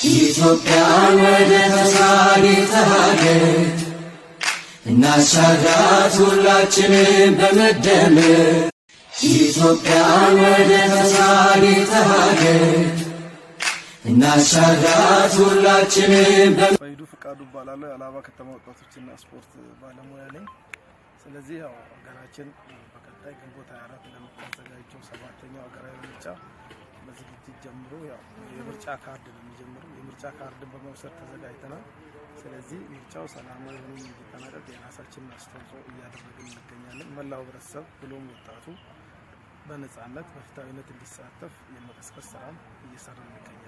ኢትዮጵያን ወደ ተሳሪት ሀገር እናሻግራት ሁላችንም በመደመር ኢትዮጵያን ወደ ተሳሪት ሀገር እናሻግራት ሁላችንም ሰይዱ ፍቃዱ ባላለ አላባ ከተማ ወጣቶችና ስፖርት ባለሙያ ነኝ። ስለዚህ ያው ሀገራችን በቀጣይ ግንቦት 24 ለምታዘጋጀው 7ኛው ሀገራዊ ምርጫ በዝግጅት ጀምሮ ያው የምርጫ ካርድ ነው የሚጀምረው። የምርጫ ካርድን በመውሰድ ተዘጋጅተናል። ስለዚህ ምርጫው ሰላማዊ ሆኖ እንዲጠናቀቅ የራሳችንን አስተዋጽኦ እያደረግን እንገኛለን። መላው ህብረተሰብ ብሎም ወጣቱ በነጻነት በፍትሃዊነት እንዲሳተፍ የመቀስቀስ ስራም እየሰራን እንገኛለን።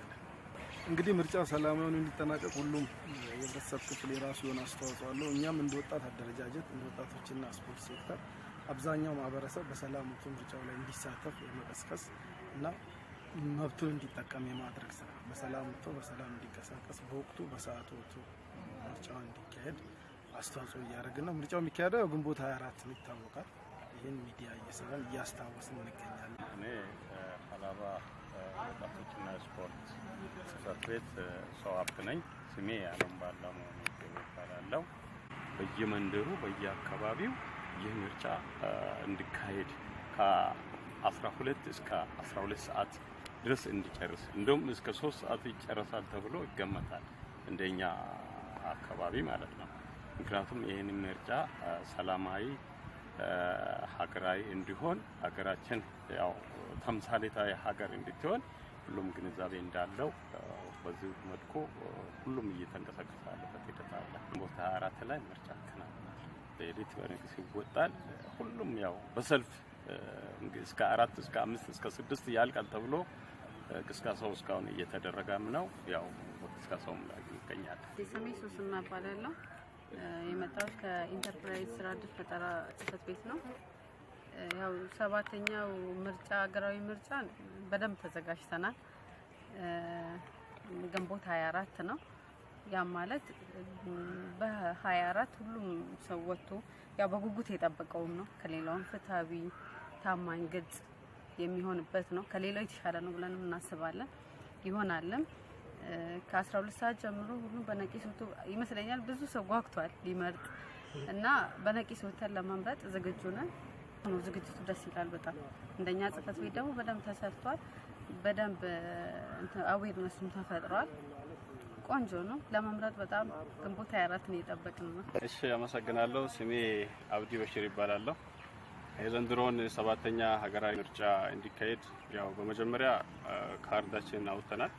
እንግዲህ ምርጫው ሰላማዊ ሆኖ እንዲጠናቀቅ ሁሉም የህብረተሰብ ክፍል የራሱ የሆነ አስተዋጽኦ አለው። እኛም እንደ ወጣት አደረጃጀት እንደ ወጣቶችና ስፖርት ሴክተር አብዛኛው ማህበረሰብ በሰላም ወጥቶ ምርጫው ላይ እንዲሳተፍ የመቀስቀስ እና መብቱን እንዲጠቀም የማድረግ ስራ በሰላም ወጥቶ በሰላም እንዲንቀሳቀስ በወቅቱ በሰዓቱ ወጥቶ ምርጫው እንዲካሄድ አስተዋጽኦ እያደረግን ነው። ምርጫው የሚካሄደው ግንቦት 24 ነው ይታወቃል። ይህን ሚዲያ እየሰራን እያስታወስን እንገኛለን። እኔ አላባ ወጣቶችና ስፖርት ጽሕፈት ቤት ሰው ሀብት ነኝ። ስሜ አለም ባላሙ ይባላል። በየመንደሩ በየአካባቢው ይህ ምርጫ እንዲካሄድ ከ12 እስከ 12 ሰዓት ድረስ እንዲጨርስ እንደውም እስከ 3 ሰዓት ይጨርሳል ተብሎ ይገመታል እንደኛ አካባቢ ማለት ነው። ምክንያቱም ይሄን ምርጫ ሰላማዊ ሀገራዊ እንዲሆን ሀገራችን ያው ተምሳሌታዊ ሀገር እንድትሆን ሁሉም ግንዛቤ እንዳለው በዚህ መልኩ ሁሉም እየተንቀሳቀሰ ያለበት ሂደት አለ። ግንቦት 24 ላይ ምርጫ ይከናወናል። በኤዲት በንቅስ ይወጣል። ሁሉም ያው በሰልፍ እስከ 4 እስከ 5 እስከ 6 ያልቃል ተብሎ ቅስቀሳው እስካሁን እየተደረገም ነው። ያው ቅስቀሳውም ላይ ይገኛል። ስሜ ሱስማ እባላለሁ። የመጣሁት ከኢንተርፕራይዝ ስራ ዕድል ፈጠራ ጽሕፈት ቤት ነው። ያው 7ኛው ምርጫ ሀገራዊ ምርጫ በደንብ ተዘጋጅተናል። ግንቦት 24 ነው። ያ ማለት በ24 ሁሉም ሰው ወጥቶ ያው በጉጉት የጠበቀው ነው። ከሌላውም ፍትሃዊ፣ ታማኝ፣ ግልጽ የሚሆንበት ነው። ከሌላው የተሻለ ነው ብለን እናስባለን። ይሆናልም። ከ12 ሰዓት ጀምሮ ሁሉም በነቂስ ወጥቶ ይመስለኛል ብዙ ሰው ጓግቷል ሊመርጥ እና በነቂስ ወጥተን ለመምረጥ ዝግጁ ነን። ዝግጅቱ ደስ ይላል በጣም። እንደኛ ጽሕፈት ቤት ደግሞ በደንብ ተሰርቷል። በደንብ አዌርነስም ተፈጥሯል። ቆንጆ ነው። ለመምረጥ በጣም ግንቦት 24 ነው የጠበቅን ነው። እሺ አመሰግናለሁ። ስሜ አብዲ በሽር ይባላል። የዘንድሮን 7ኛ ሀገራዊ ምርጫ እንዲካሄድ ያው በመጀመሪያ ካርዳችን አውጥተናል።